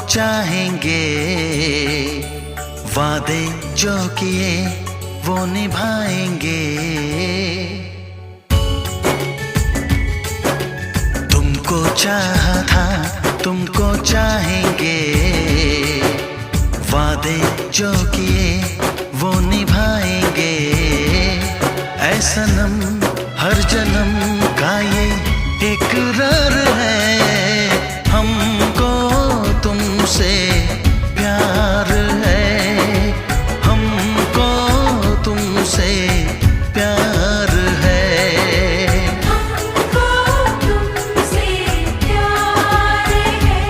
चाहेंगे, वादे जो किए वो निभाएंगे। तुमको चाहा था, तुमको चाहेंगे, वादे जो किए वो निभाएंगे। ऐ सनम हर जन्म का ये इकरार है, हमको तुमसे प्यार है, हमको तुमसे प्यार है। हमको तुमसे प्यार है,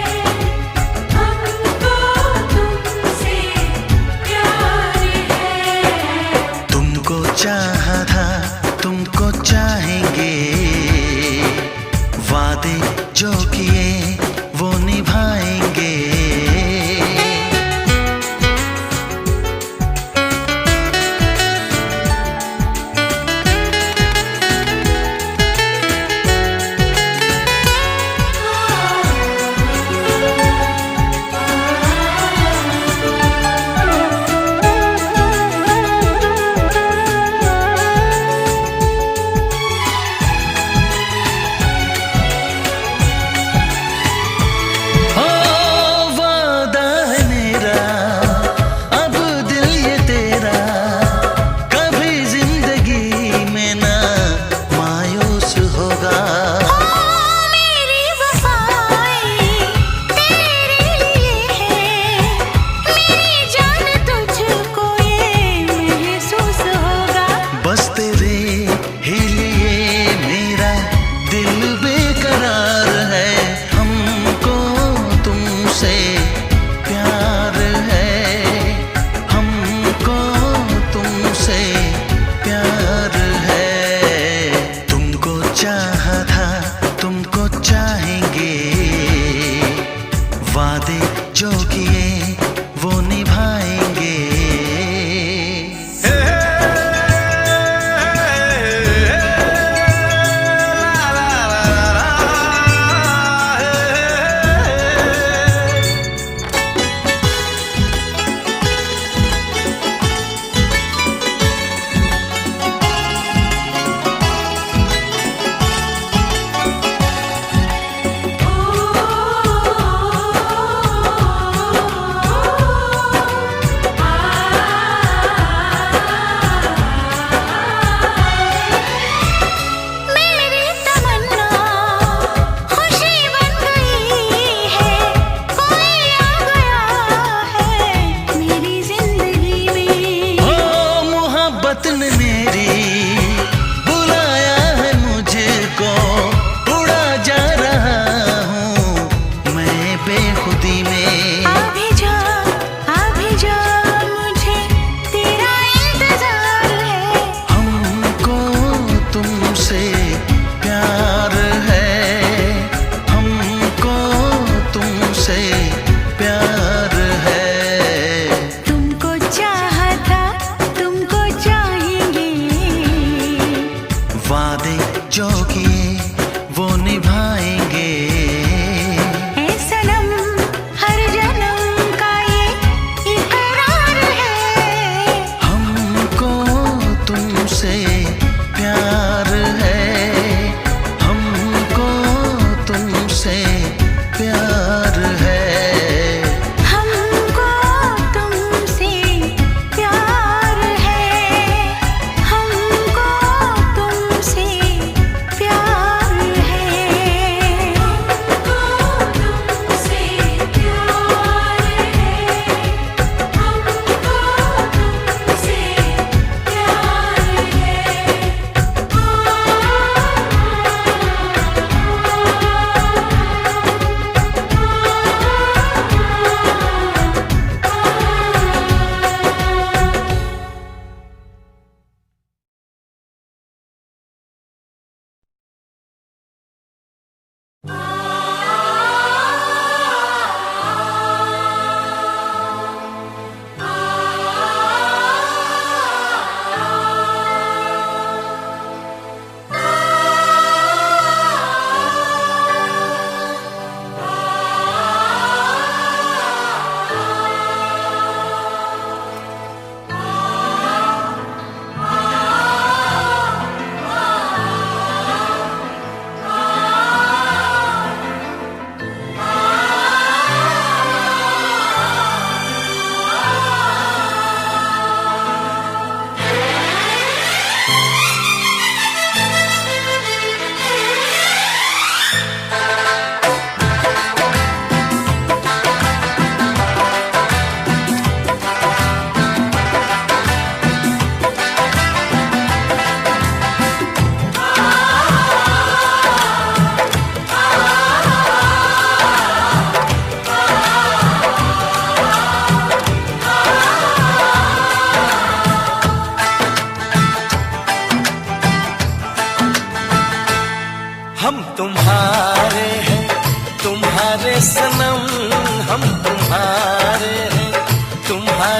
हमको तुमसे प्यार है। तुमको चाहा था, तुमको चाहेंगे, वादे जो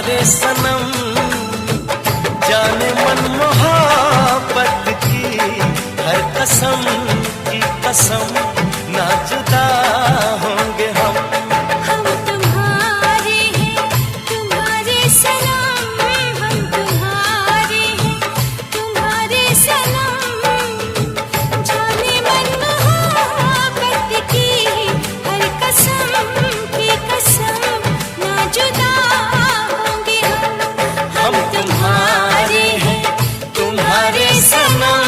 तुम्हारे सनम, जाने मन मोहब्बत की हर कसम की कसम, ना जुदा होंगे हम। हम तुम्हारे हैं तुम्हारे सनम, हम तुम्हारे हैं तुम्हारे सनम, जाने मन मोहब्बत की हर कसम की कसम, ना जुदा होंगे हम। हम तुम्हारे हैं तुम्हारे सनम।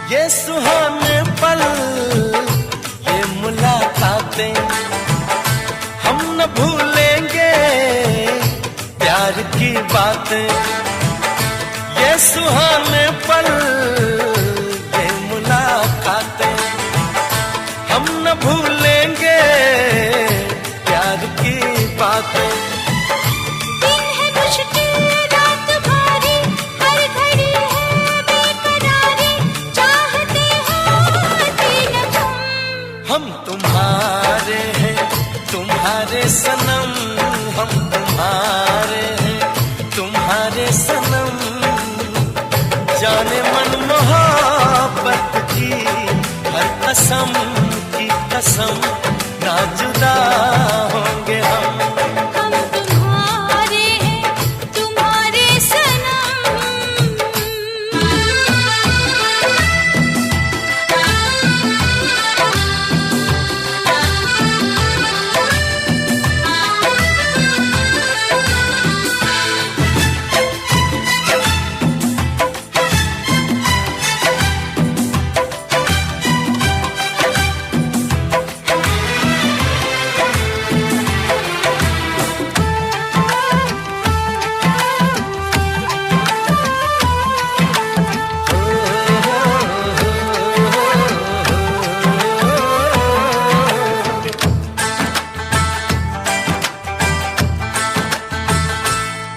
ये सुहाने पल, ये मुलाकातें, हम न भूलेंगे प्यार की बातें। ये सुहाने पल, ये मुलाकातें, हम न भूलेंगे प्यार की बातें। दिन है मुश्किल रात भारी, हर घड़ी है बेकरारी, चाहते होते न तुम। हम तुम्हारे हैं तुम्हारे सनम, हम तुम्हारे हैं तुम्हारे सनम, जाने मन मोहब्बत की हर कसम की कसम, ना जुदा होंगे हम। हम तुम्हारे हैं तुम्हारे सनम।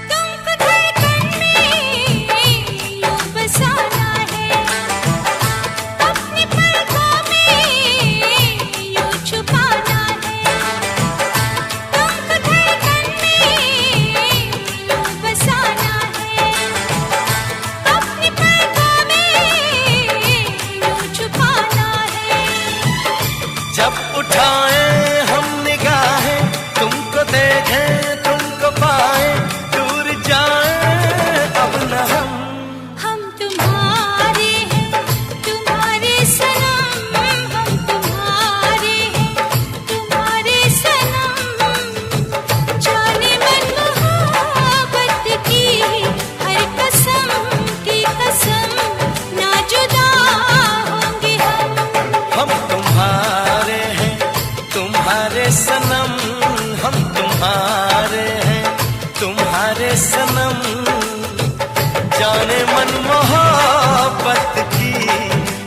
तुमको धड़कन में यूं बसाना है, अपनी पलकों में यूं छुपाना है। तुमको धड़कन में यूं बसाना है, अपनी पलकों में यूं छुपाना है। जब उठाए हम निगाहें, तुमको देखें तुमको पाए, दूर जाए अब न हम। हम तुम्हारे हैं तुम्हारे सनम, हम तुम्हारे हैं तुम्हारे सनम, जाने मन मोहब्बत की हर कसम की कसम, ना जुदा होंगे हम। हम तुम्हारे हैं तुम्हारे सनम, हम तुम्हारे हैं तुम्हारे सनम, जाने मन मोहब्बत की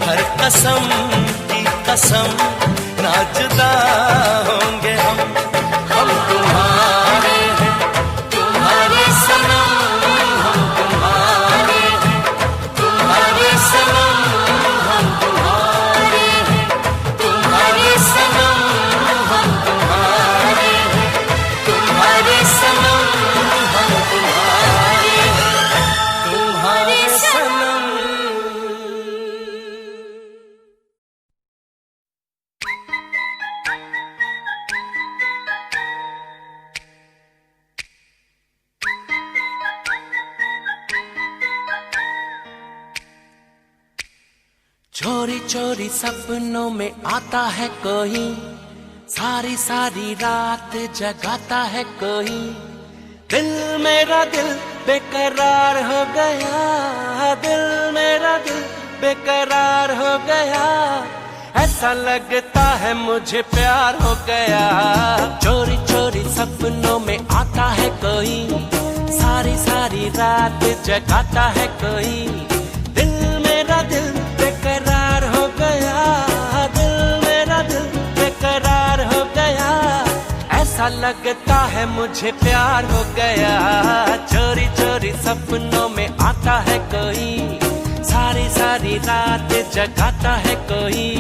हर कसम की कसम, ना जुदा होंगे हम। हम तुम्हारे हैं तुम्हारे सनम, हम तुम्हारे हैं तुम्हारे सनम, हम तुम्हारे हैं तुम्हारे सनम, हम तुम्हारे हैं तुम्हारे सनम, हम तुम्हारे हैं तुम्हारे सनम। चोरी चोरी सपनों में आता है कोई, सारी सारी रात जगाता है कोई। दिल मेरा दिल बेकरार हो गया, दिल मेरा दिल बेकरार हो गया। ऐसा लगता है मुझे प्यार हो गया। चोरी चोरी सपनों में आता है कोई, सारी सारी रात जगाता है कोई। दिल मेरा दिल बेकरार हो गया, दिल मेरा दिल बेकरार हो गया। ऐसा लगता है मुझे प्यार हो गया। चोरी चोरी सपनों में आता है कोई, सारी सारी रात जगाता है कोई।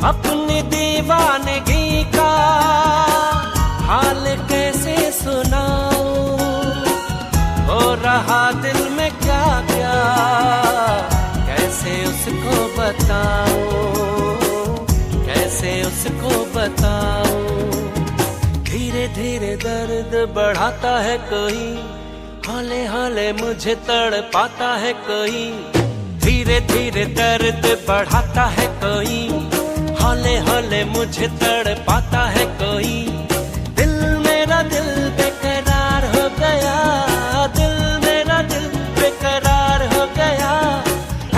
अपनी दीवानगी का हाल कैसे सुनाऊं, हो रहा दिल में क्या क्या कैसे उसको बताऊं, कैसे उसको बताऊं। धीरे धीरे दर्द बढ़ाता है कोई, हौले हौले मुझे तड़पाता है कोई। धीरे धीरे दर्द बढ़ाता है कोई, हौले हौले मुझे तड़पाता है कोई। दिल मेरा दिल बेकरार हो गया, दिल मेरा दिल बेकरार हो गया।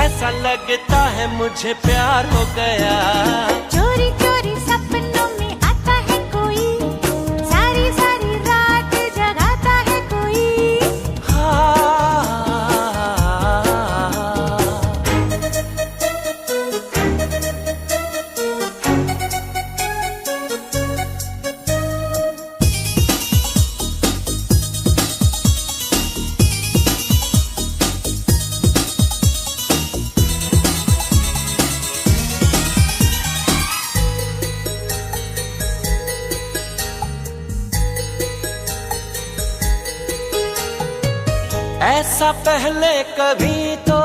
ऐसा लगता है मुझे प्यार हो गया। चोरी चोरी सपनों में आता है कोई, सारी सारी रात जगाता है कोई। ऐसा पहले कभी तो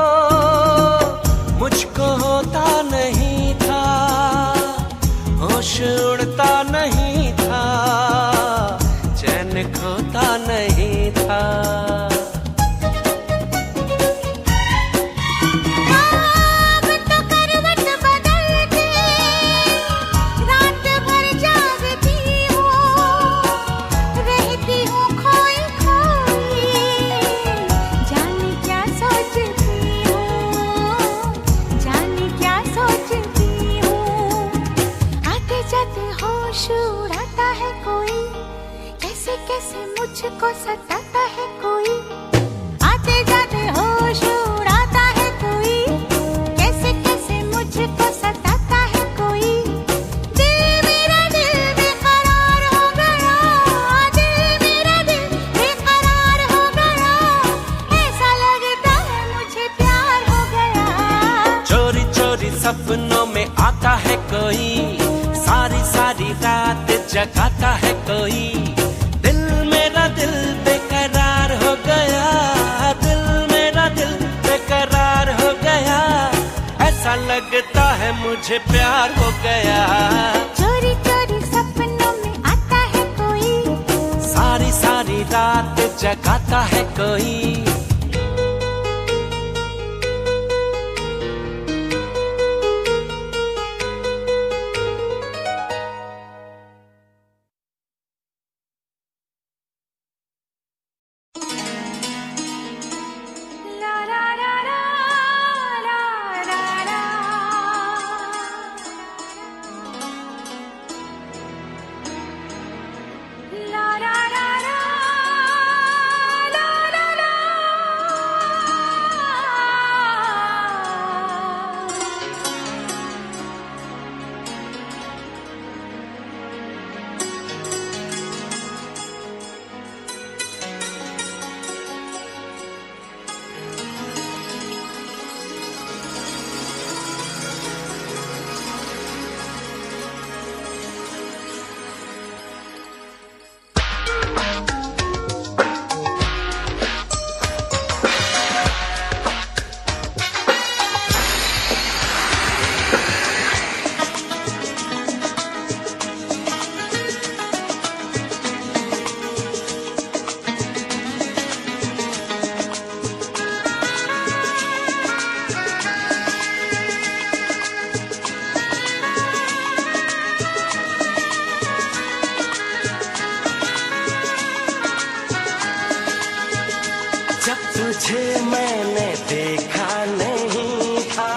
मुझको होता नहीं था, होश उड़ता नहीं था, चैन खोता नहीं था। उड़ाता है कोई, कैसे कैसे मुझको सताता है कोई। आते जाते होश उड़ाता है कोई, कैसे कैसे मुझको सताता है कोई। दिल मेरा दिल बेकरार हो गया, दिल मेरा दिल बेकरार हो गया। ऐसा लगता है मुझे प्यार हो गया। चोरी चोरी सपनों में आता है कोई, सारी सारी रात जगाता है कोई। दिल मेरा दिल बेकरार हो गया, दिल मेरा दिल बेकरार हो गया। ऐसा लगता है मुझे प्यार हो गया। चोरी चोरी सपनों में आता है कोई, सारी सारी रात जगाता है कोई। तुझे मैंने देखा नहीं था,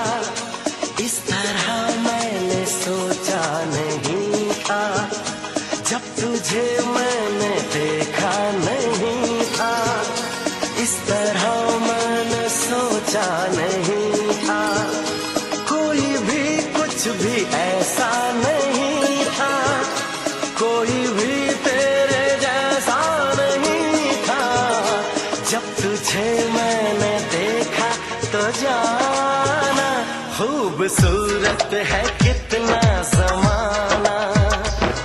इस तरह मैंने सोचा नहीं था। जब तुझे मैंने देखा नहीं था, इस तरह मैंने सोचा नहीं था। कोई भी कुछ भी ऐसा नहीं था, कोई भी तेरे जैसा नहीं था। जब तुझे मैंने देखा तो जाना, खूबसूरत है कितना ज़माना,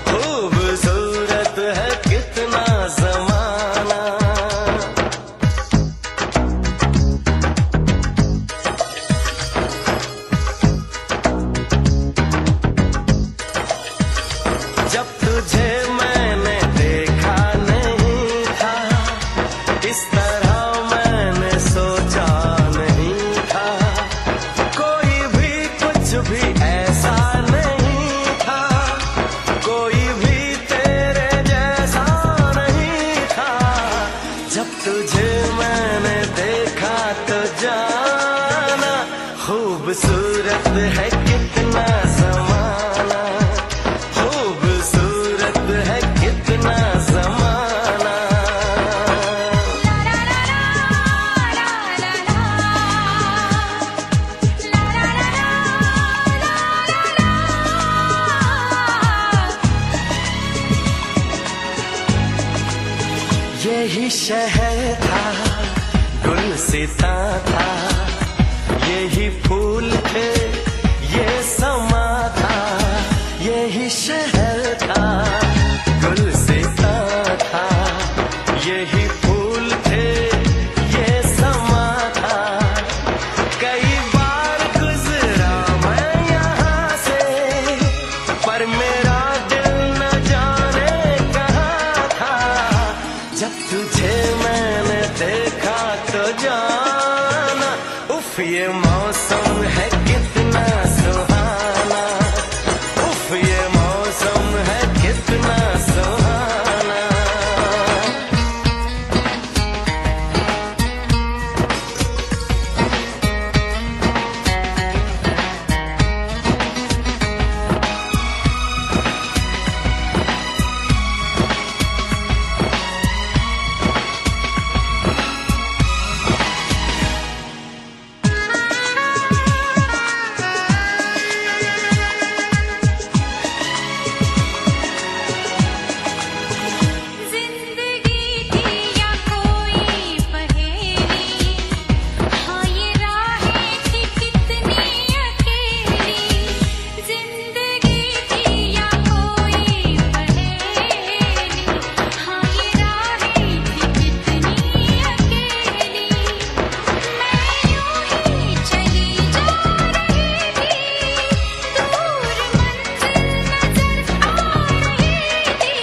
खूबसूरत है कितना ज़माना। जब तुझे मैंने देखा नहीं था, इस तरह मैंने सोचा नहीं था। कोई भी कुछ भी ऐसा नहीं था, कोई भी तेरे जैसा नहीं था। जब तुझे मैंने देखा तो जाना, खूबसूरत है कितना ज़माना, खूबसूरत है कितना ज़माना। यही शहर था, गुलसिता था, यही फूल थे, ये समा था। यही शहर था, गुलसिता था, यही फूल थे, ये समा था। कई बार गुजरा मैं यहाँ से, पर मेरा दिल न जाने कहाँ था। जब तुझे मैंने देखा तो जाना, उफ ये मौसम है कितना सुहाना, उफ ये मौसम है कितना सुहाना। जिंदगी थी या कोई पहेली, हाँ ये राहें थी कितनी अकेली। जिंदगी थी या कोई पहेली, हाँ ये राहें थी कितनी अकेली। मैं यूं ही चली जा रही थी, दूर मंजिल नजर आ रही थी।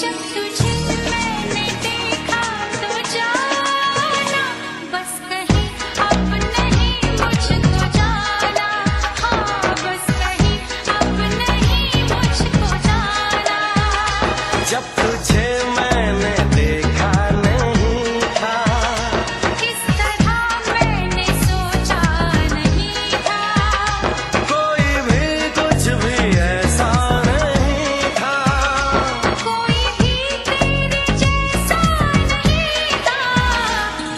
जब तुझे मैंने देखा तो जाना, बस कहीं अब नहीं मुझको जाना, हाँ बस कहीं अब नहीं मुझको जाना। जब तुझे मैंने देखा नहीं था, इस तरह मैंने सोचा नहीं था। कोई भी कुछ भी ऐसा नहीं था। कोई भी तेरे जैसा नहीं था।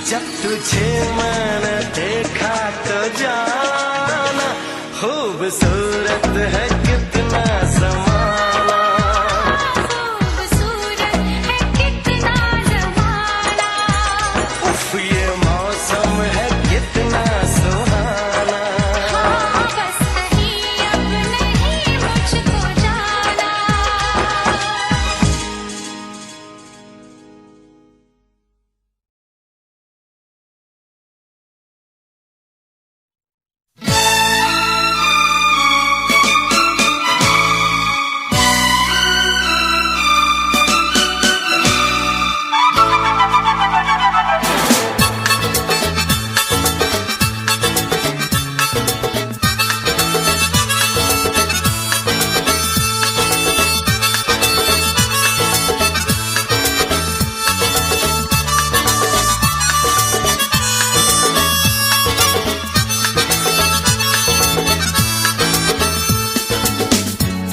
जब तुझे मैंने देखा तो जाना, खूबसूरत है कितना ज़माना, खूबसूरत है कितना ज़माना। उफ ये मौसम है कितना सुहाना। हाँ बस कहीं अब नहीं मुझको जाना।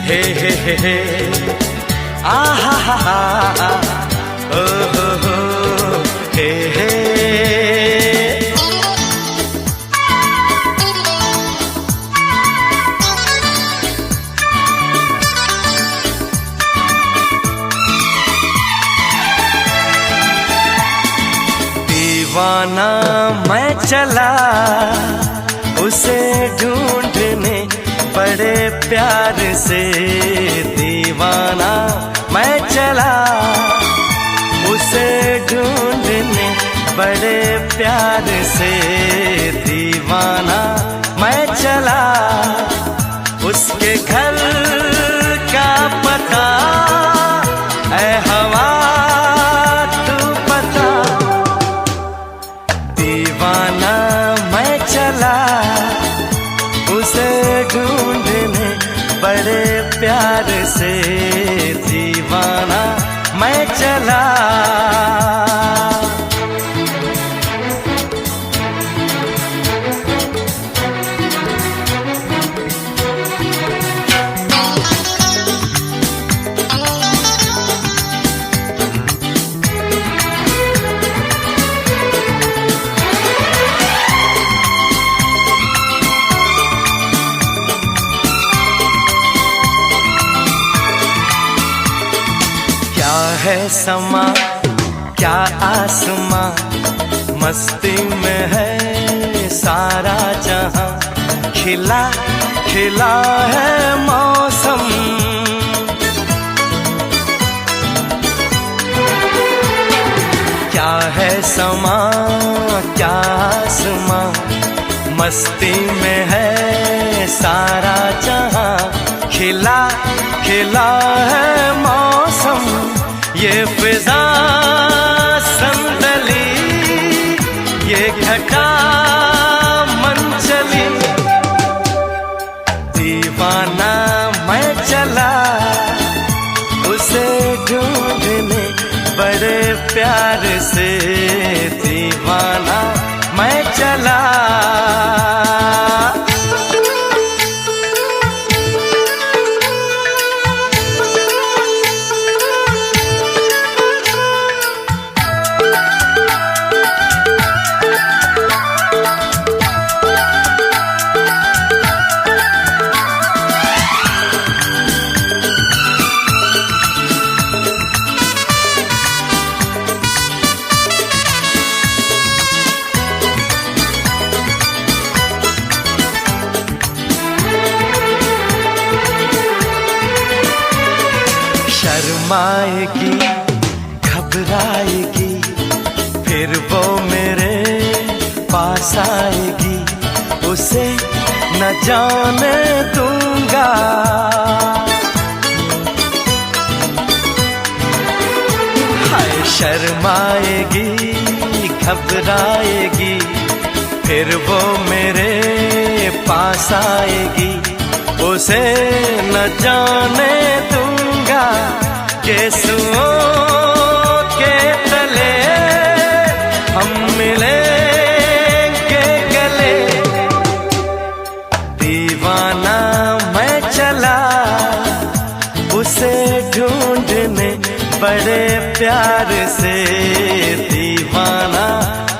हे आहा हा हा ओ हो हे दीवाना मैं चला उसे ढूंढने बड़े प्यार से, दीवाना मैं चला उसे ढूंढने बड़े प्यार से, दीवाना मैं चला उसके घर का पता ऐ हवा तू पता, दीवाना मैं चला उसे ढूंढने बड़े प्यार से, दीवाना मैं चला। है समा क्या आसमां, मस्ती में है सारा जहां, खिला खिला है मौसम, क्या है समा क्या आसमां, मस्ती में है सारा जहां, खिला खिला है मौसम, ये फिजा संदली ये घटा मन चली, दीवाना मैं चला उसे ढूंढने बड़े प्यार से, दीवाना मैं चला। शर्माएगी घबराएगी फिर वो मेरे पास आएगी, उसे न जाने दूंगा, हाय शर्माएगी घबराएगी फिर वो मेरे पास आएगी, उसे न जाने दूंगा, केसुओं के तले हम मिलेंगे गले, दीवाना मैं चला उसे ढूंढने बड़े प्यार से, दीवाना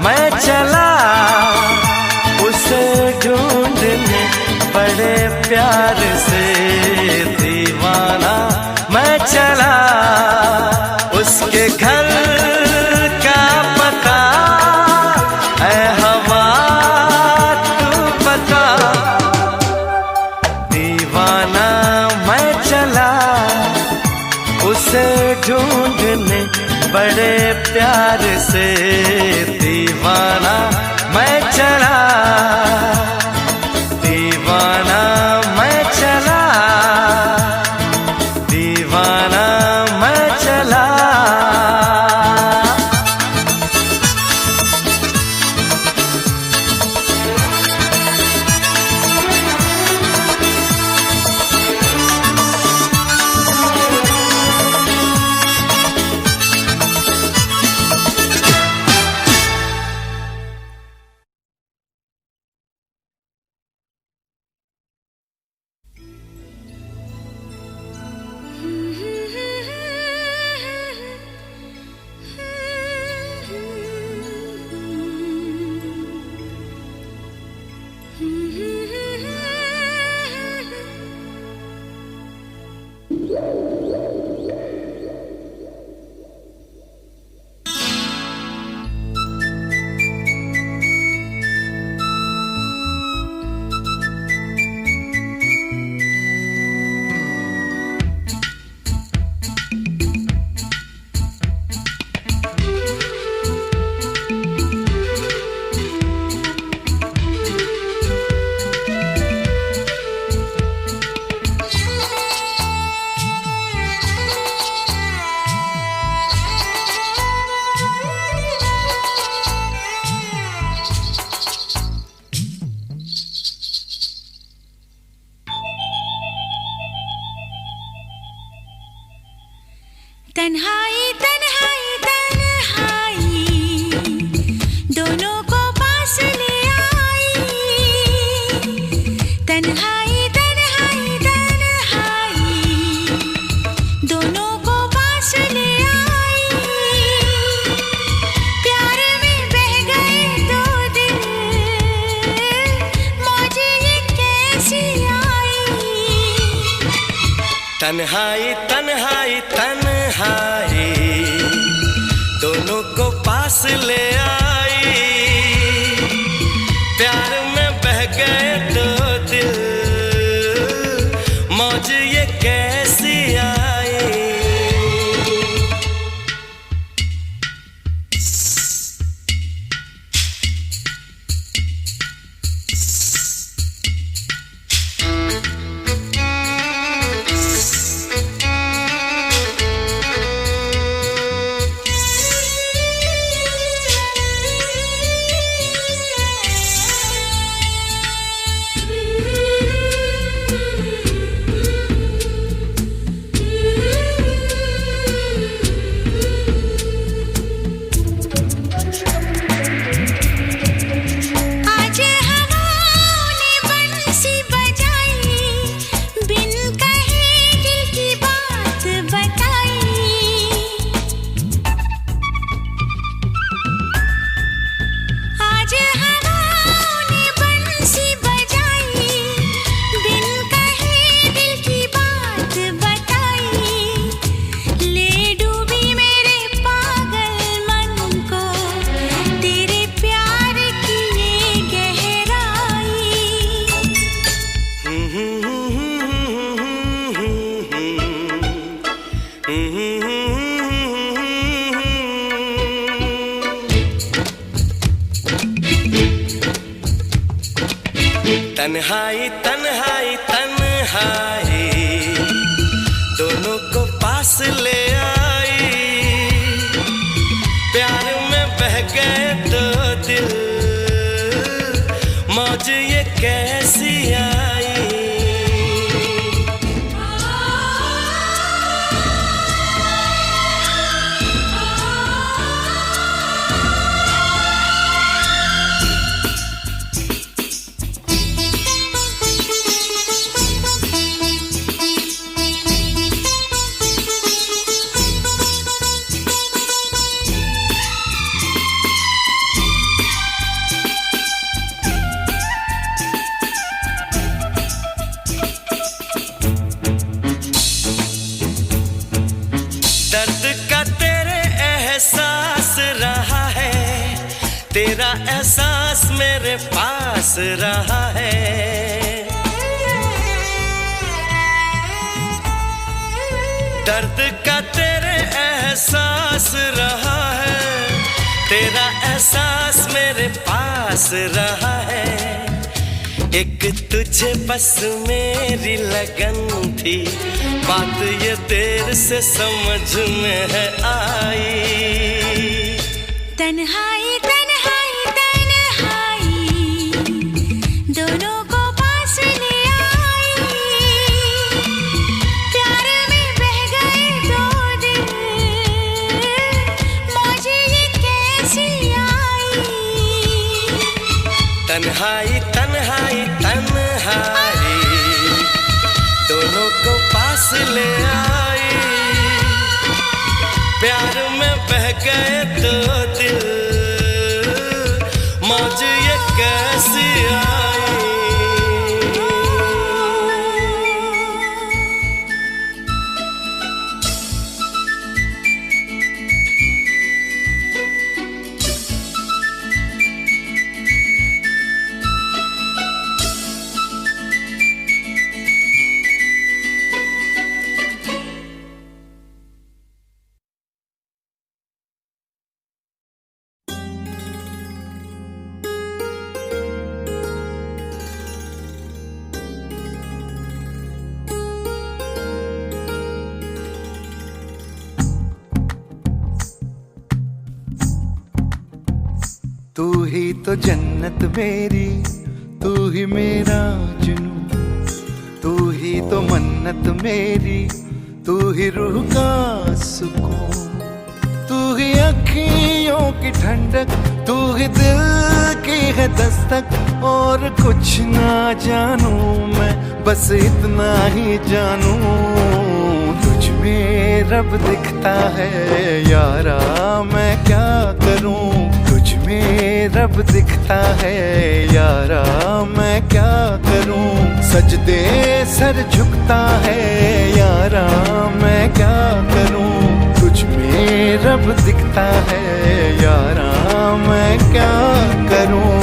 मैं चला उसे ढूंढने बड़े प्यार से, दीवाना मैं चला उसके घर का पता ऐ हवा तू पता, दीवाना मैं चला उसे ढूंढने बड़े प्यार से, दीवाना मैं चला, दीवाना मैं चला, दीवाना मैं चला। तन्हाई तन्हाई तन्हाई दोनों को पास ले आई। तन्हाई तन्हाई तन्हाई दोनों को पास ले आई। प्यार में बह गए दो दिल, मौज ये कैसी आई। तन्हाई तन्हाई तन्हाई दोनों को पास ले आई। प्यार में बह गए दो दिल, मौज ये कैसी आई। तन्हाई तन्हाई तन्हाई दोनों को पास ले आई। प्यार में बह गए दो दिल, मौज ये कैसी आई। दर्द का तेरे एहसास रहा है, तेरा एहसास मेरे पास रहा है। दर्द का तेरे एहसास रहा है, तेरा एहसास मेरे पास रहा है। एक तुझे बस मेरी लगन थी, बात ये देर से समझ में है आई। तन्हाई तन्हाई तन्हाई दोनों को पास ले आई। प्यार में बह गए दो दिल, मौज ये कैसी आई। तन्हाई तन्हाई तन्हाई दोनों को पास ले आई। प्यार में बह गए दो दिल, मौज ये कैसी आई। तू ही तो जन्नत मेरी, तू ही मेरा जुनून, तू ही तो मन्नत मेरी, तू ही रूह का सुकून, तू ही अखियों की ठंडक, तू ही दिल की है दस्तक। और कुछ ना जानू मैं, बस इतना ही जानू, तुझ में रब दिखता है यारा, मैं क्या करूं। तुझ में रब दिखता है यारा, मैं क्या करूं। सजदे सर झुकता है यारा, मैं क्या करूं। तुझ में रब दिखता है यारा, मैं क्या करूं।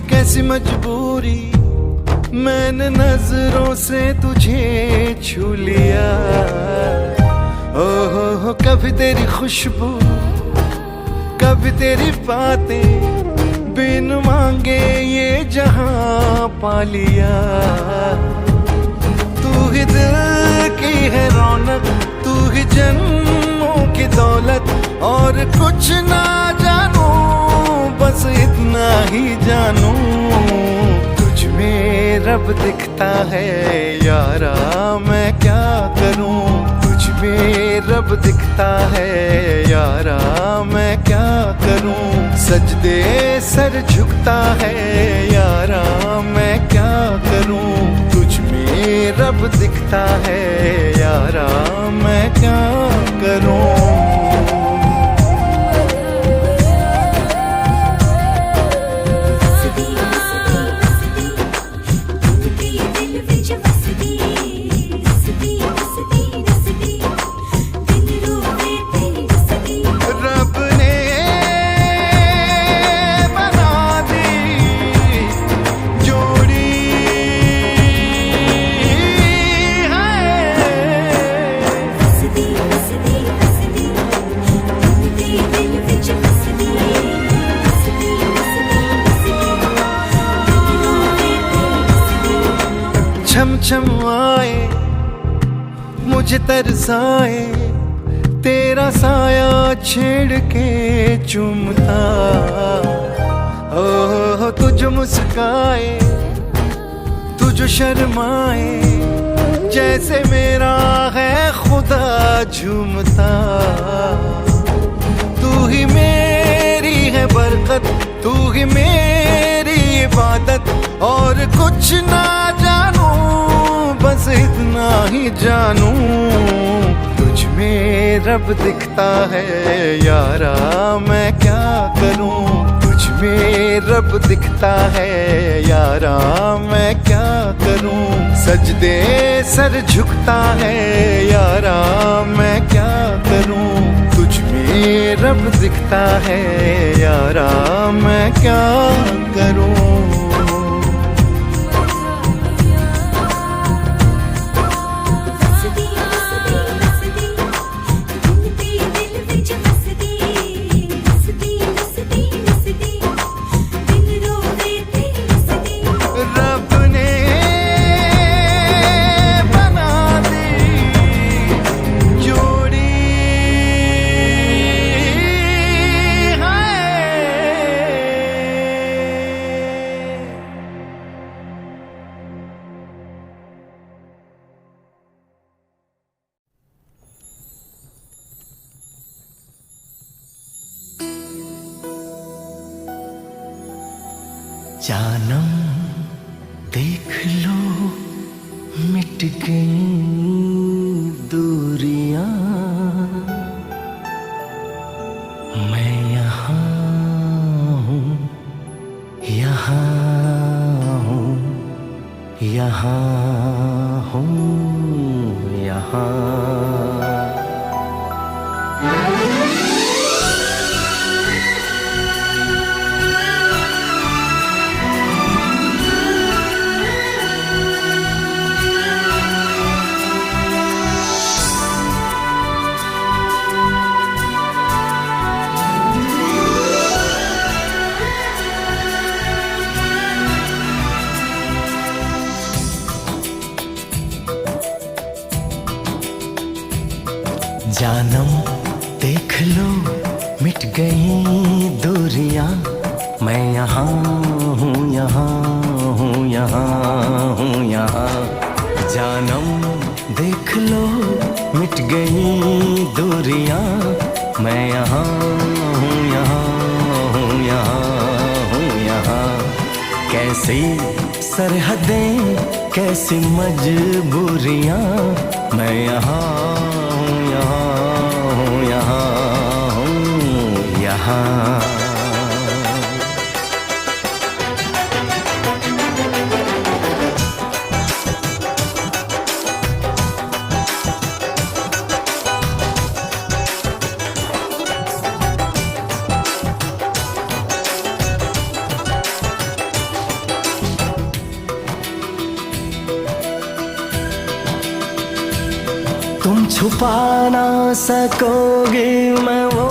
कैसी मजबूरी, मैंने नजरों से तुझे छू लिया। ओहो कभी तेरी खुशबू, कभी तेरी बातें, बिन मांगे ये जहां पा लिया। तू ही दिल की है रौनक, तू ही जन्मों की दौलत, और कुछ ना जानू, बस इतना ही जानू। तुझ में रब दिखता है यारा, मैं क्या करूं। तुझ में रब दिखता है यारा, मैं क्या करूं। सजदे सर झुकता है यारा, मैं क्या करूं। तुझ में रब दिखता है यारा, मैं क्या करूं। छम छम आए मुझे तरसाए, तेरा साया छेड़ के चूमता। ओह तुझ मुस्काए, तुझ शर्माए, जैसे मेरा है खुदा झूमता। तू ही मेरी है बरकत, तू ही मेरी इबादत, और कुछ ना जानू, बस इतना ही जानू। तुझ में रब दिखता है यारा, मैं क्या करूं। तुझ में रब दिखता है यारा, मैं क्या करूं। सजदे सर झुकता है यारा, मैं क्या करूं। तुझ में रब दिखता है यारा, मैं क्या करूं। जानम देख लो मिट गई दूरियां, मैं यहाँ हूँ, यहाँ हूँ, यहाँ हूँ, यहाँ। जानम देख लो मिट गई दूरियां, मैं यहाँ हूँ, यहाँ हूँ, यहाँ हूँ, यहाँ। जानम देख लो मिट गई दूरियां, मैं यहाँ हूँ, यहाँ हूँ, यहाँ हूँ, यहाँ। कैसी सरहदें कैसी मजबूरियां, मैं यहाँ हूँ, यहाँ हूँ, यहाँ हूँ, यहाँ। तुम छुपा ना सकोगे मैं वो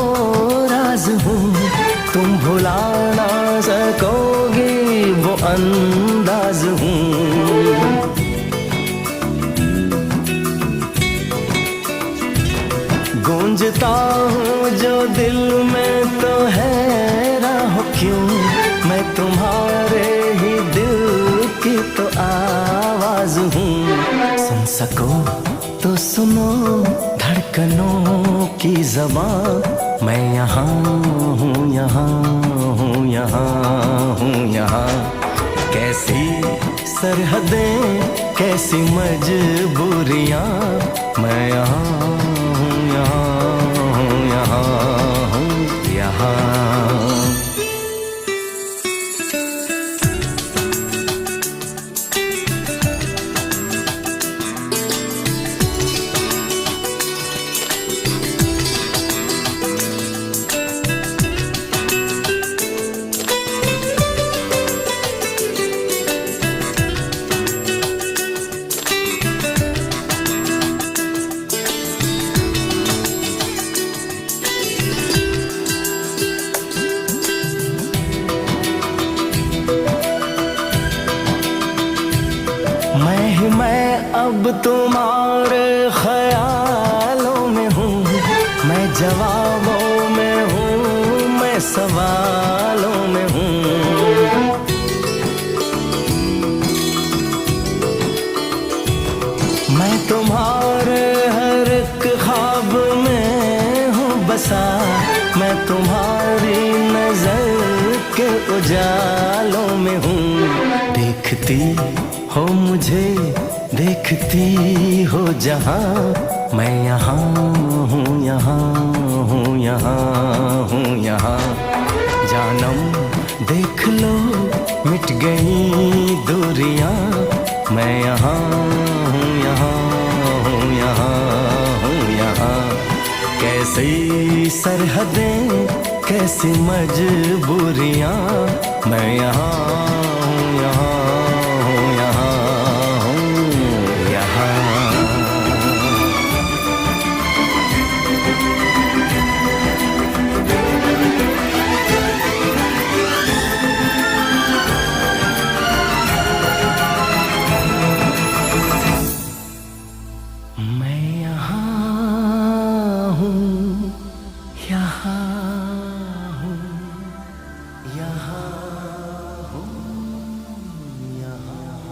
राज हूँ, तुम भुला ना सकोगे वो अंदाज हूँ। गूंजता हूँ जो दिल में तो हैरान हो क्यों, मैं तुम्हारे ही दिल की तो आवाज हूँ। सुन सको तो सुनो धड़कनों की ज़बान, मैं यहाँ हूँ, यहाँ हूँ, यहाँ हूँ, यहाँ। कैसी सरहदें कैसी मजबूरियाँ, मैं यहाँ हूँ, यहाँ हूँ, यहाँ हूँ, यहाँ। मैं अब तुम्हारे ख्यालों में हूँ, मैं जवाबों में हूँ, मैं सवालों में हूँ। मैं तुम्हारे हर एक ख्वाब में हूँ बसा, मैं तुम्हारी नजर के उजालों में हूँ। देखती हो मुझे, देखती हो जहाँ, मैं यहाँ हूँ, यहाँ हूँ, यहाँ हूँ, यहाँ। जानम देख लो मिट गई दूरियां, मैं यहाँ हूँ, यहाँ हूँ, यहाँ हूँ, यहाँ। कैसी सरहदें कैसी मजबूरियां, मैं यहाँ हूँ, यहाँ हूँ, यहाँ हूँ, यहाँ। मैं यहाँ हूँ, यहाँ हूँ, यहाँ हूँ, यहाँ।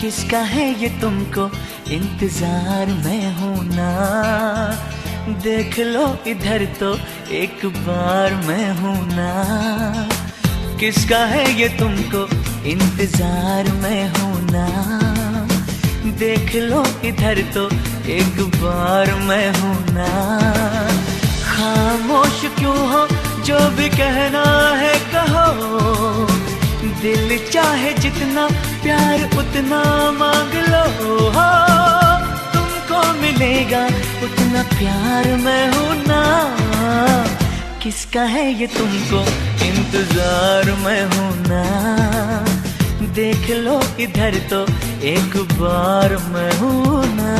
किसका है ये तुमको इंतजार में हूँ ना, देख लो इधर तो एक बार मैं हूँ ना। किसका है ये तुमको इंतजार में हूँ ना, देख लो इधर तो एक बार मैं हूँ ना। खामोश क्यों हो, जो भी कहना है कहो, दिल चाहे जितना प्यार उतना मांग लो। हो तुमको मिलेगा उतना प्यार मैं हूँ ना। किसका है ये तुमको इंतजार मैं हूँ ना, देख लो इधर तो एक बार मैं हूँ ना।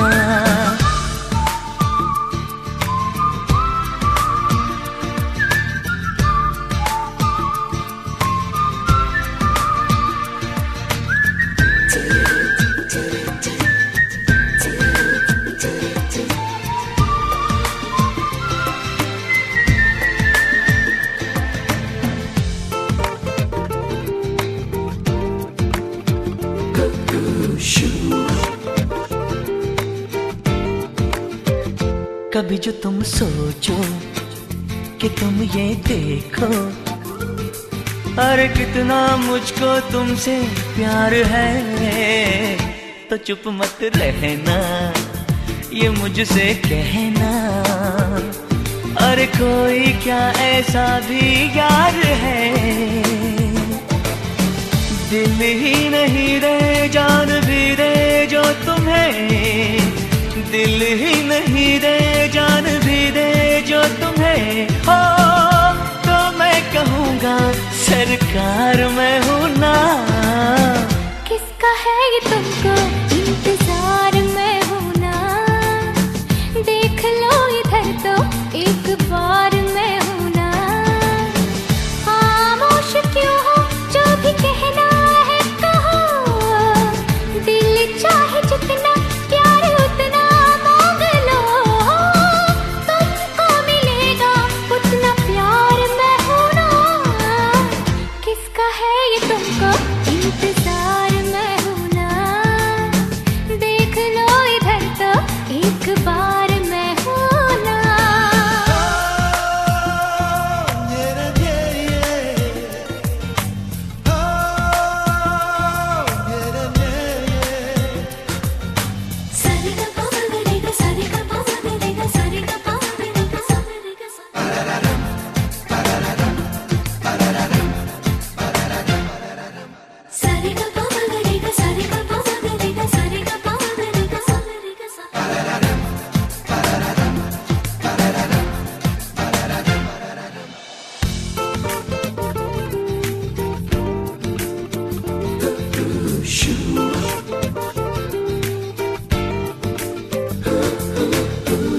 कभी जो तुम सोचो कि तुम ये देखो, अरे कितना मुझको तुमसे प्यार है, तो चुप मत रहना ये मुझसे कहना। अरे कोई क्या ऐसा भी यार है, दिल ही नहीं रे जान भी रे जो तुम्हें, दिल ही नहीं दे जान भी दे जो तुम्हें। हो तो मैं कहूँगा सरकार मैं हूँ ना। किसका है ये तुमको इंतजार मैं हूँ ना, देख लो इधर तो एक बार मैं हूँ ना। खामोश क्यों हो, जो भी कहना है कहो, दिल चाहे जितना प्यार उतना मांग लो। तुमको मिलेगा उतना प्यार मैं हूँ ना। किसका है ये तुमको इंतजार मैं हूँ ना, देख लो इधर तो एक बार मैं हूँ ना।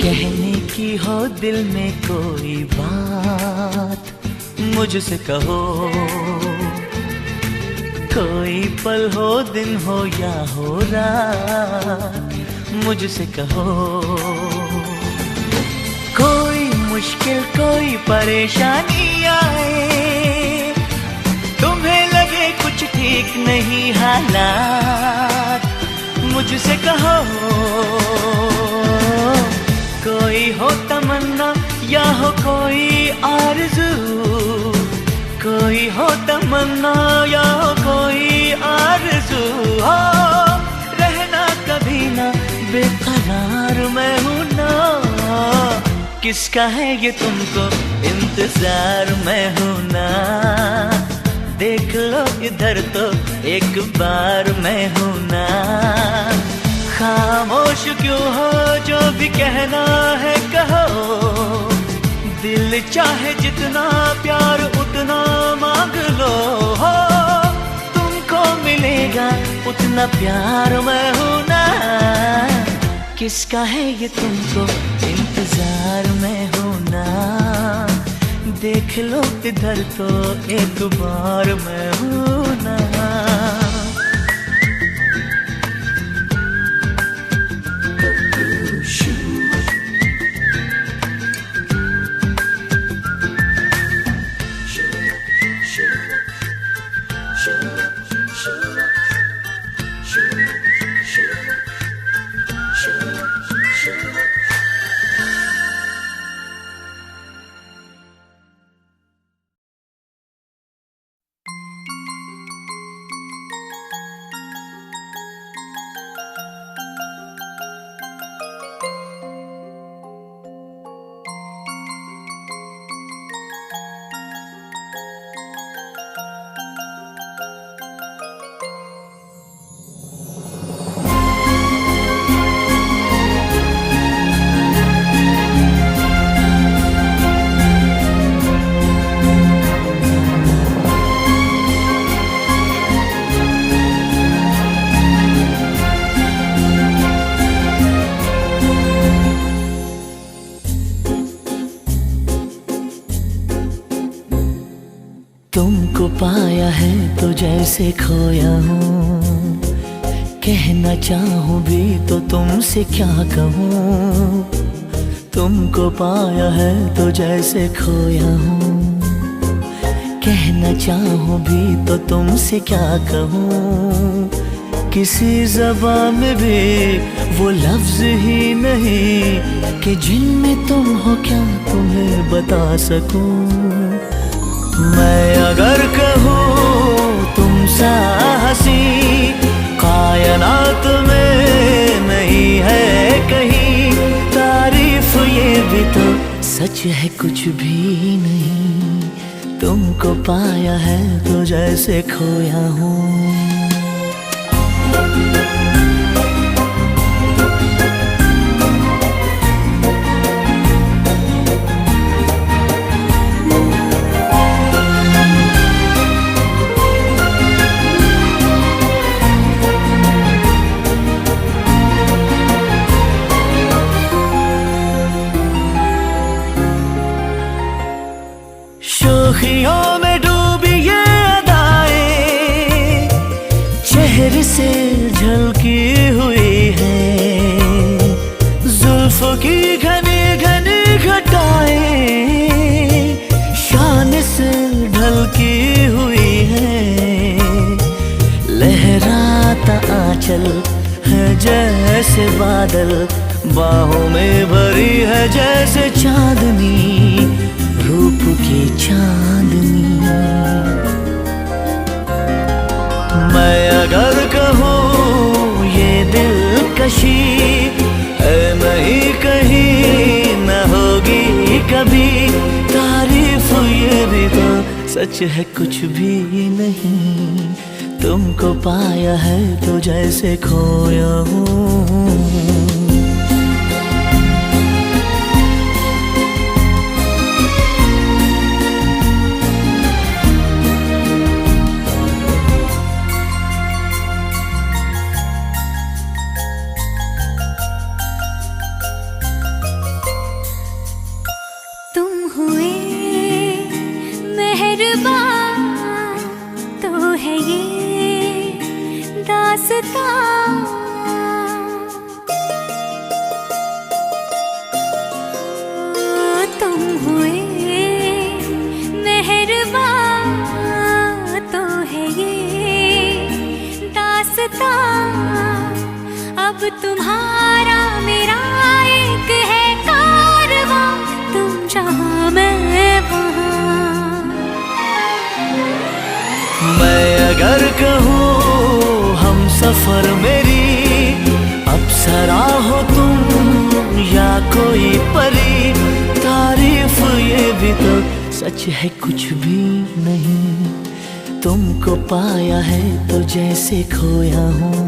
कहने की हो दिल में कोई बात मुझसे कहो, कोई पल हो दिन हो या हो रात मुझसे कहो। कोई मुश्किल कोई परेशानी आए, तुम्हें लगे कुछ ठीक नहीं हालात मुझसे कहो। कोई हो तमन्ना या हो कोई आरज़ू, कोई हो तमन्ना या हो कोई आरज़ू। हो रहना कभी ना बेकरार मैं हूँ ना। किसका है ये तुमको इंतजार मैं हूँ ना, देख लो इधर तो एक बार मैं हूँ ना। खामोश क्यों हो, जो भी कहना है कहो, दिल चाहे जितना प्यार उतना मांग लो। हो तुमको मिलेगा उतना प्यार मैं हूँ ना। किसका है ये तुमको इंतजार मैं हूँ ना, देख लो इधर तो एक बार मैं हूँ ना। पाया है तो जैसे खोया हूँ, कहना चाहूँ भी तो तुमसे क्या कहूँ। तुमको पाया है तो जैसे खोया हूँ, कहना चाहूँ भी तो तुमसे क्या कहूँ। किसी ज़बान में भी वो लफ्ज़ ही नहीं कि जिनमें तुम हो क्या तुम्हें बता सकूं। मैं अगर कहूँ तुम सा हंसी कायनात में नहीं है कहीं, तारीफ ये भी तो सच है कुछ भी नहीं। तुमको पाया है तो जैसे खोया हूँ। शोखियों में डूबी ये अदाएं चेहरे से झलकी हुई है, जुल्फों की घनी घनी घटाएं शान से ढलकी हुई है। लहराता आंचल है जैसे बादल, बाहों में भरी है जैसे चांदनी, रूप की चांदनी। मैं अगर कहूँ ये दिलकशी है नहीं कहीं न होगी कभी, तारीफ ये भी तो सच है कुछ भी नहीं। तुमको पाया है तो जैसे खोया हूँ। हुए मेहरबान तो है ये दास्तां। तुम हुए मेहरबान तो है ये दास्तां। अब तुम्हारा मेरा एक है कारवां, तुम जहाँ मैं वहाँ। मैं अगर कहूँ हम सफर मेरी अप्सरा हो तुम या कोई परी, तारीफ ये भी तो सच है कुछ भी नहीं। तुमको पाया है तो जैसे खोया हूँ,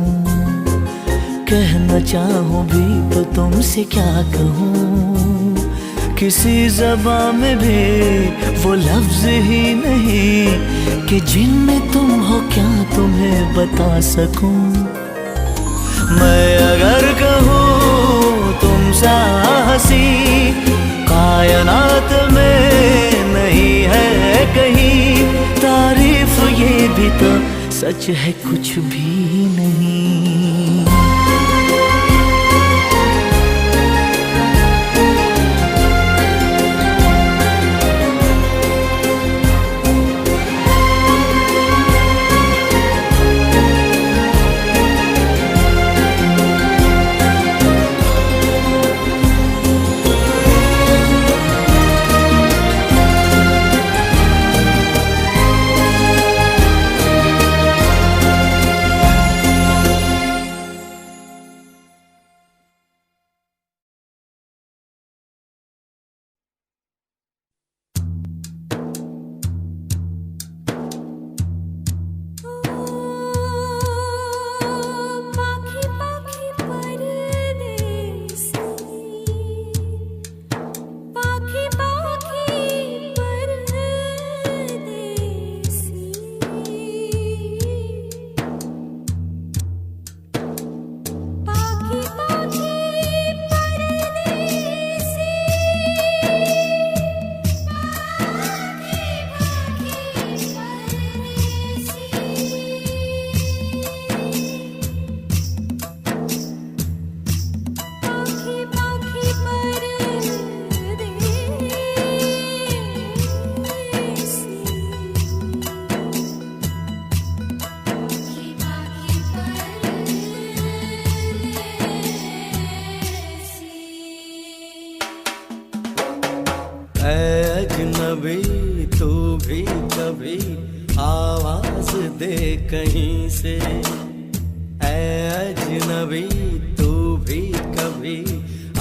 कहना चाहूँ भी तो तुमसे क्या कहूँ। किसी ज़बान में भी वो लफ्ज़ ही नहीं कि जिनमें तुम हो क्या तुम्हें बता सकूं। मैं अगर कहूँ तुम सा हंसी कायनात में नहीं है कहीं, तारीफ ये भी तो सच है कुछ भी नहीं। दे कहीं से। ऐ अजनबी तू भी कभी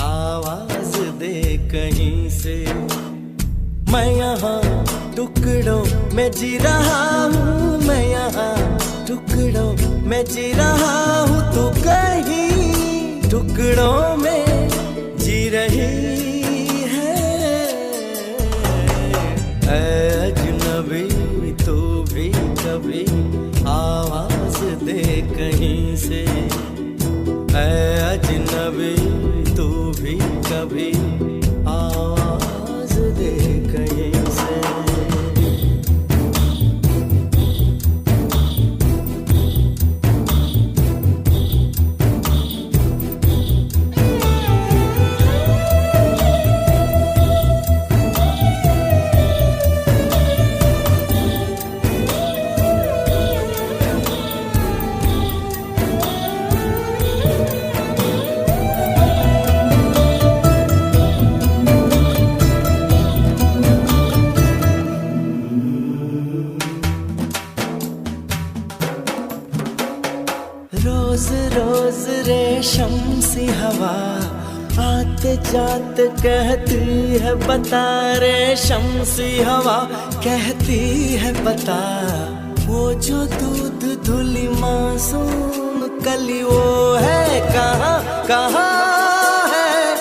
आवाज दे कहीं से। मैं यहाँ टुकड़ों में जी रहा हूँ, मैं यहाँ टुकड़ों में जी रहा हूँ, तू कहीं टुकड़ों में जी रही है। ऐ अजनबी तू भी कभी आवाज दे कहीं से। ऐ अजनबी तू भी कभी आवाज दे कहीं से। रोज रोज रेशम सी हवा आते जाते कहती है बता, रेशम सी हवा कहती है बता। वो जो दूध धुली मासूम कली वो है कहाँ कहाँ है,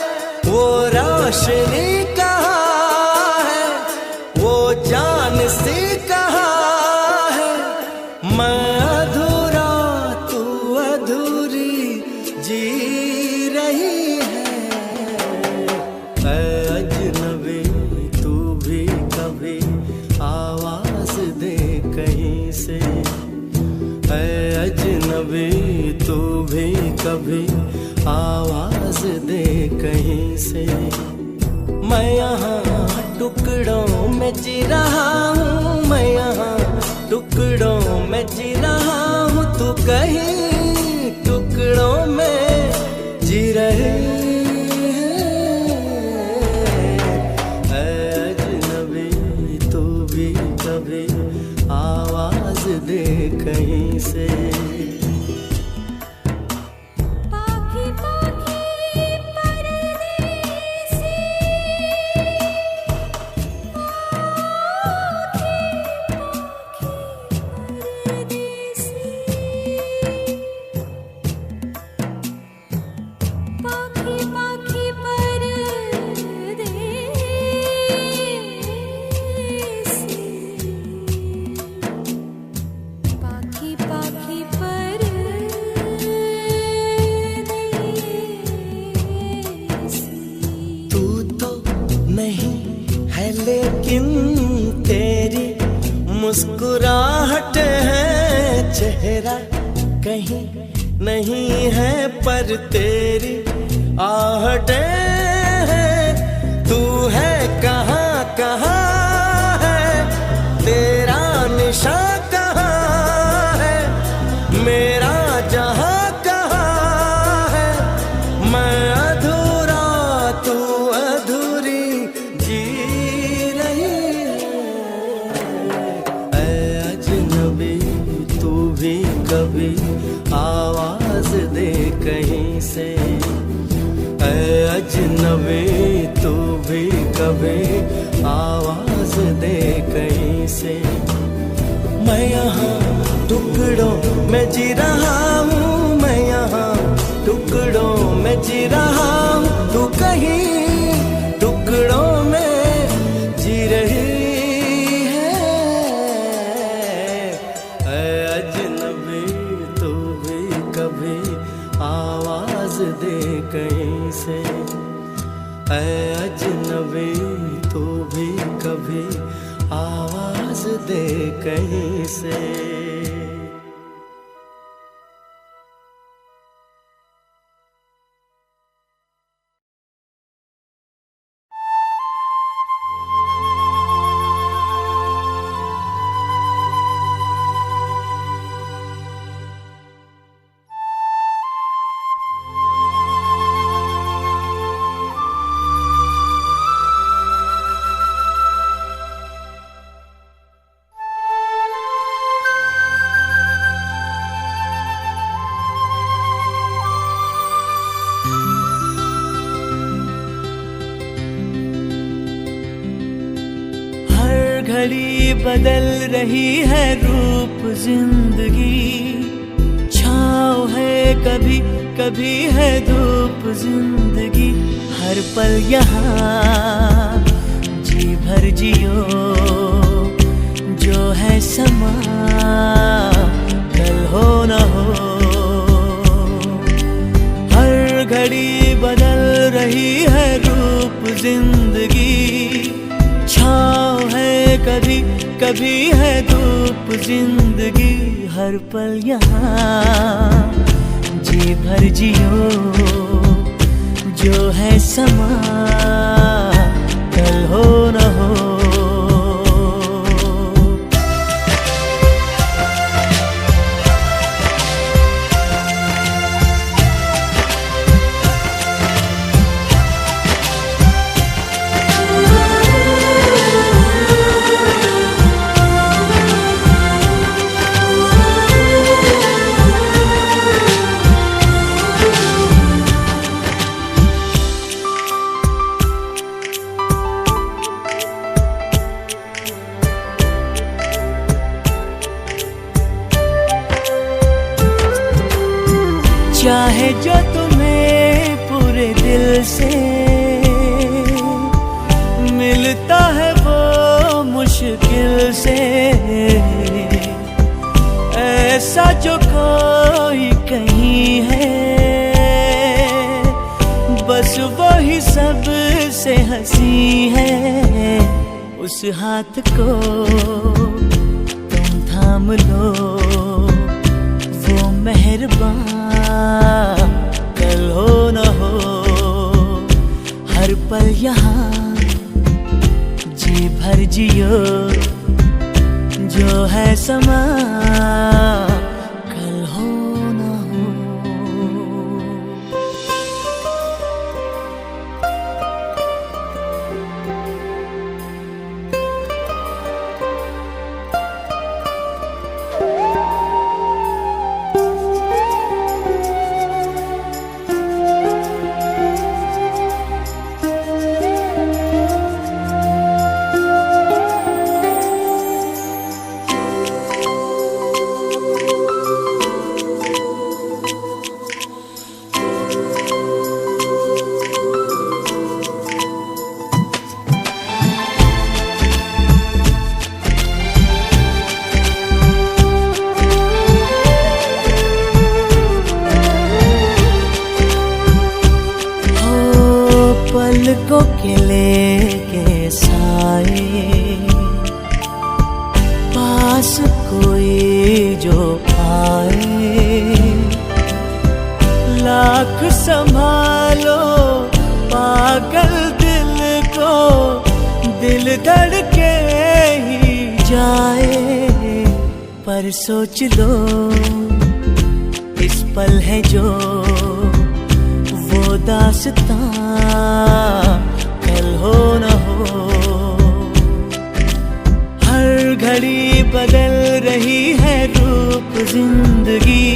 वो रोशनी कहाँ है, वो जान सी कहाँ है। मैं अधूरा तू अधूरी जी रही है। ऐ अजनबी तू भी कभी आवाज दे कहीं से। ऐ अजनबी तू भी कभी आवाज दे कहीं से। मैं यहाँ टुकड़ों में जी रहा हूँ, मैं यहाँ टुकड़ों में जी रहा हूँ, तू कहीं टुकड़ों में जी रही है। ऐ अजनबी तू भी कभी आवाज दे कहीं से। पाखी पाखी परदेसी, पाखी पाखी परदेसी, पाखी पाखी परदेसी। तू तो नहीं है लेकिन तेरी मुस्कुराहट है, चेहरा कहीं नहीं है पर तेरी आहटे हैं। तू है कहाँ कहाँ है, तेरा निशान कहाँ है, मेरा जहाँ कहाँ है। मैं अधूरा तू अधूरी जी रही है। ऐ अजनबी तू भी कभी आवाज दे कहीं से। ऐ अजनबी तू भी कभी आवाज दे कहीं से। मैं यहाँ टुकड़ों में जी रहा हूँ, मैं यहाँ टुकड़ों में जी रहा हूँ, तू कहीं टुकड़ों में जी रही है। ऐ अजनबी तू भी कभी आवाज दे कहीं से। ऐ अजनबी तू भी कभी आवाज दे कहीं से। घड़ी बदल रही है रूप जिंदगी, छाँव है कभी कभी है धूप जिंदगी, हर पल यहाँ जी भर जियो, जो है समा कल हो न हो। हर घड़ी बदल रही है रूप जिंदगी, छाँव है कभी कभी है धूप जिंदगी, हर पल यहाँ जी भर जियो, जो है समा कल हो न हो। चाहे जो तुम्हें पूरे दिल से मिलता है वो मुश्किल से, ऐसा जो कोई कहीं है बस वो ही सब से हंसी है, उस हाथ को तुम थाम लो, वो मेहरबान कल हो न हो। हर पल यहाँ जी भर जियो, जो है समा कल हो न हो। पलकों के लेके साए, पास कोई जो आए, लाख संभालो पागल दिल को, दिल धड़के ही जाए, पर सोच लो इस पल है जो वो दास्तां कल हो न हो। हर घड़ी बदल रही है रूप जिंदगी,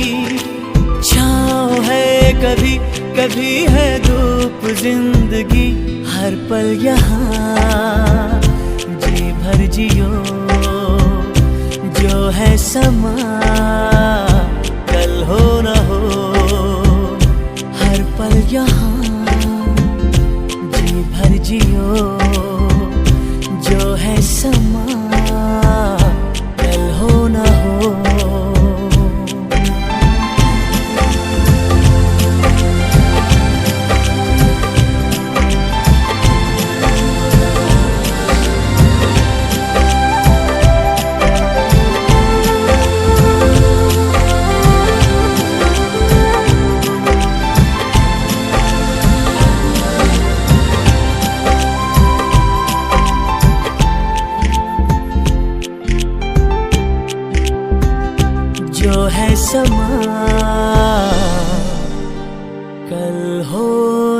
छाँव है कभी कभी है धूप जिंदगी, हर पल यहाँ जी भर जियो, जो है समा कल हो न हो। हर पल यहाँ जी भर जियो, जो है समा कल हो न हो। जो है समा कल हो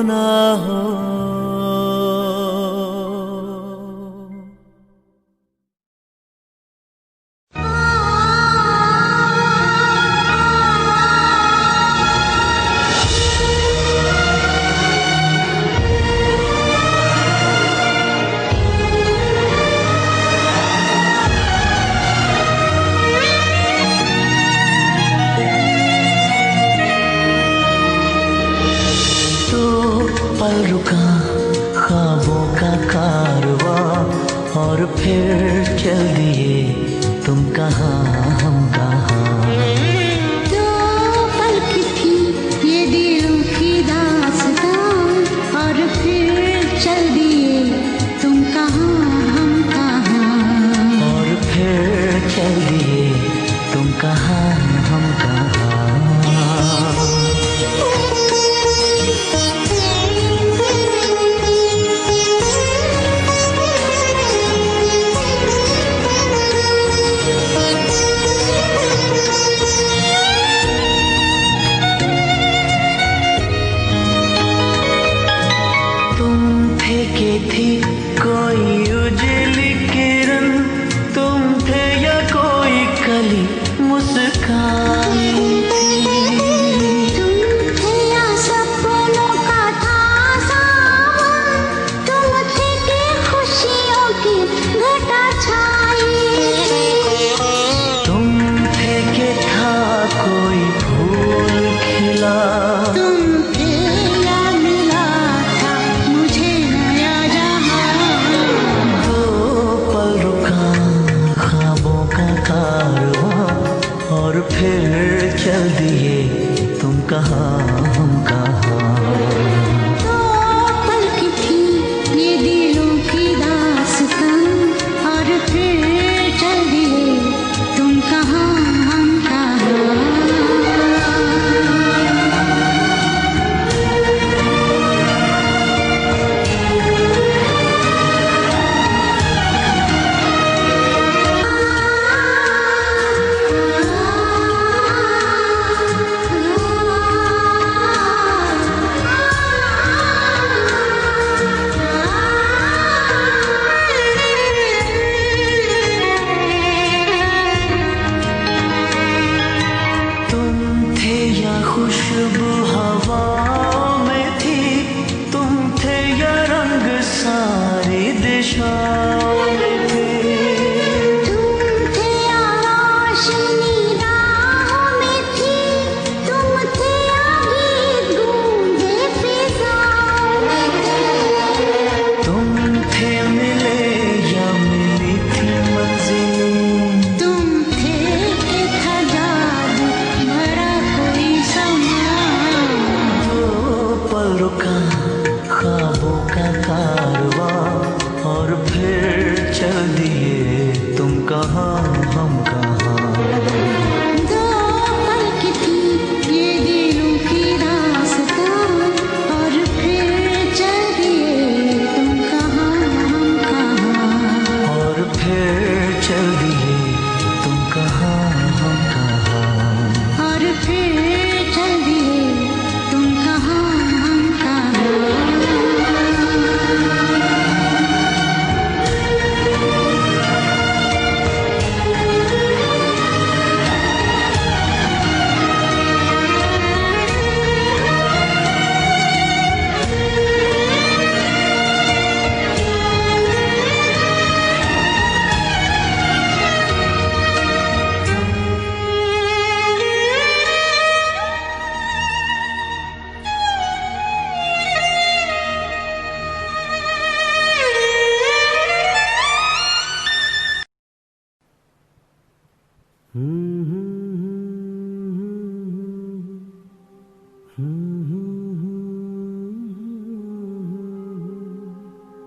न हो। और फिर चल दिए तुम कहाँ हम कहाँ। दो पल की थी ये दिलों की दास्तां, और फिर चल दिए तुम कहाँ हम कहाँ। और फिर चल दिए तुम कहाँ हम कहाँ। थी कोई उजली किरण, तुम थे या कोई कली मुस्कान थी। तुम थे या सपनों का था सावन, तुम थे कि खुशियों की घटा छाई। तुम थे कि था कोई फूल खिला, तुम थे या मिला था मुझे नया जहां। दो पल रुका ख्वाबों का कारवां, और फिर चल दिए तुम कहाँ हम कहाँ। दो पल की थी ये दिलों की दास्तां, और फिर चल दिए तुम कहाँ हम कहाँ। तुम थे या खुशबू हवाओं में थी, तुम थे या रंग सारी दिशाओं में थे। तुम थे या रोशनी राहों में थी, तुम थे या गीत गूंजे फिजाओं में थे। तुम थे मिले या मिली थी मंजिलें, तुम थे कि था जादू भरा कोई समा। दो पल रुका ख्वाबों का कारवां, और फिर चल दिए तुम कहाँ हम कहाँ। दो पल की थी ये दिलों की दास्तां, और फिर चल दिए तुम कहाँ हम कहाँ। और फिर चल दिए तुम कहाँ हम कहाँ। और फिर चल दिए तुम कहाँ हम कहाँ।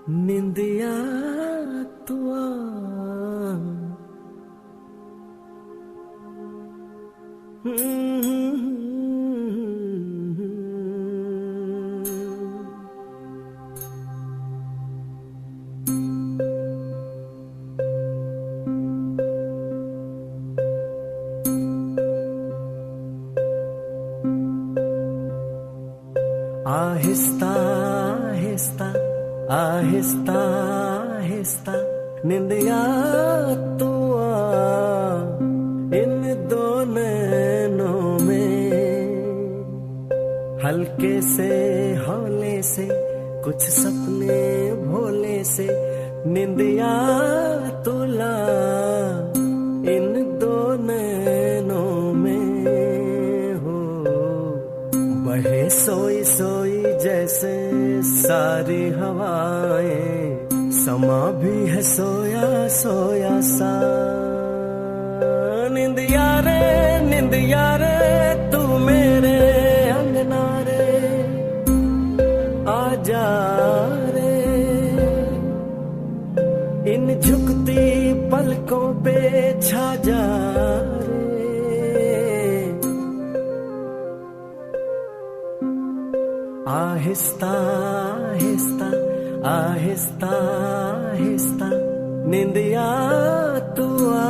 निंदिया तू आ, आहिस्ता आहिस्ता आहिस्ता आहिस्ता निंदिया तू आ, इन दो नैनों में हल्के से हौले से कुछ सपने भोले से निंदिया तुला इन दो नैनों में हो। बहे सोई सोई जैसे सारी हवाएं समा भी है सोया सोया सा। निंदिया रे तू मेरे अंगना रे आजा रे। इन झुकती पलकों पे छा जा रे। आहिस्ता आहिस्ता आहिस्ता आहिस्ता निंदिया तू आ।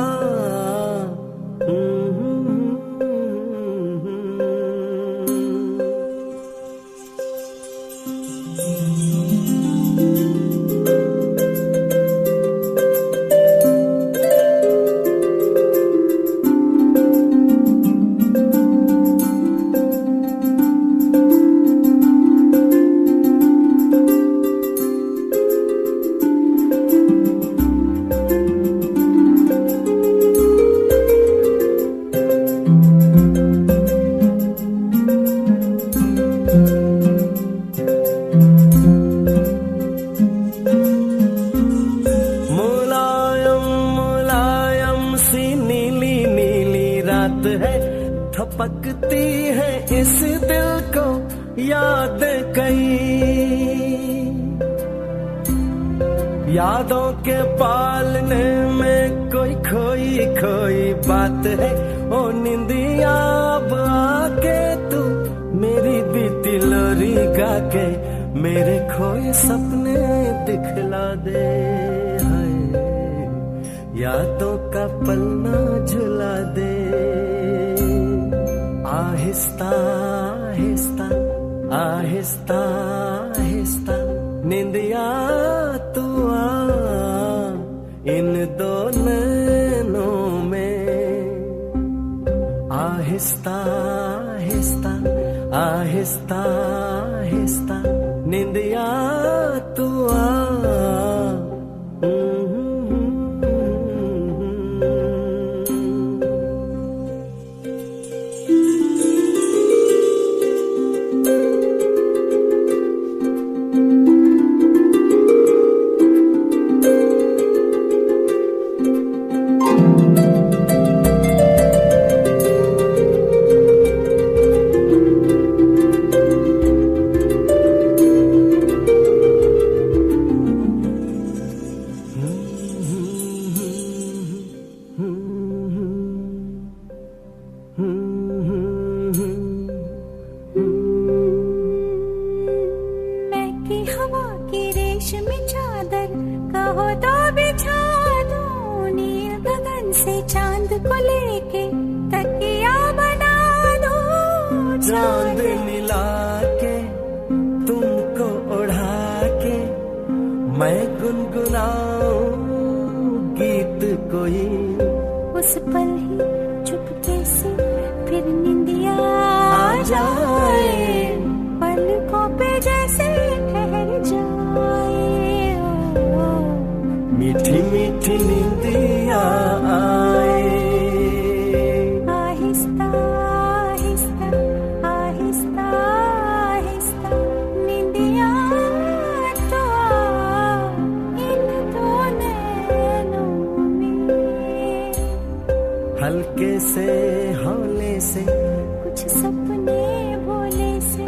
थपकती है इस दिल को याद कई। यादों के पालने में कोई खोई खोई बात है। ओ निंदिया अब आके तू मेरी बीती लोरी गा के मेरे खोए सपने दिखला दे। हाय यादों का पलना झुला दे। आहिस्ता आहिस्ता आहिस्ता आहिस्ता निंदिया तू आ। इन दो नैनों में आहिस्ता आहिस्ता आहिस्ता आहिस्ता निंदिया तू आ। चांद मिला के तुमको उड़ा के मैं गुनगुनाऊं गीत कोई। उस पल ही चुपके से फिर निंदिया आ जाए। पलकों पे जैसे ठहर जाए। मीठी मीठी निंदिया आए। हल्के से हौले से कुछ सपने भोले से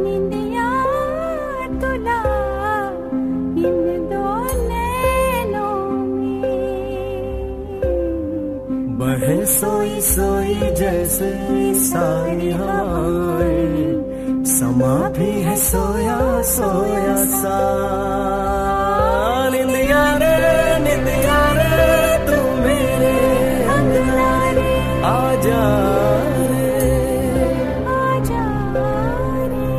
निंदिया तुला इन दो नैनों में। बहे सोई सोई जैसे सारी हवाएं। समा भी है सोया सोया सा। निंदिया रे तू मेरे अंगना रे आजा रे आजा रे।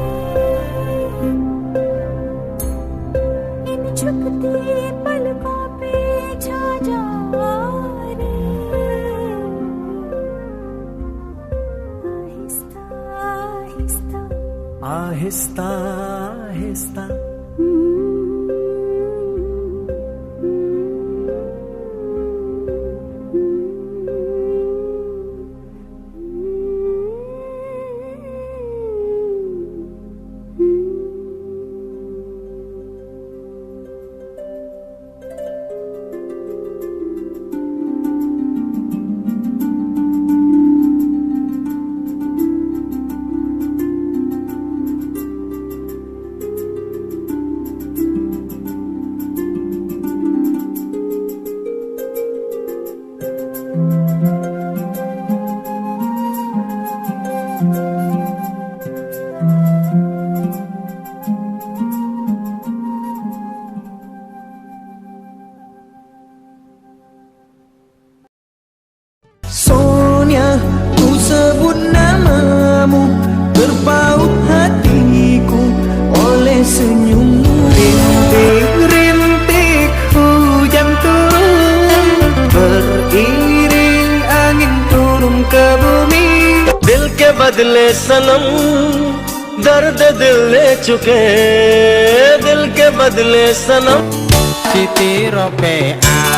इन झुकती पलकों पे छा जा रे। आहिस्ता आहिस्ता आहिस्ता आहिस्ता बदले सनम दर्द दिल ले चुके, दिल के बदले सनम Siti Rope'a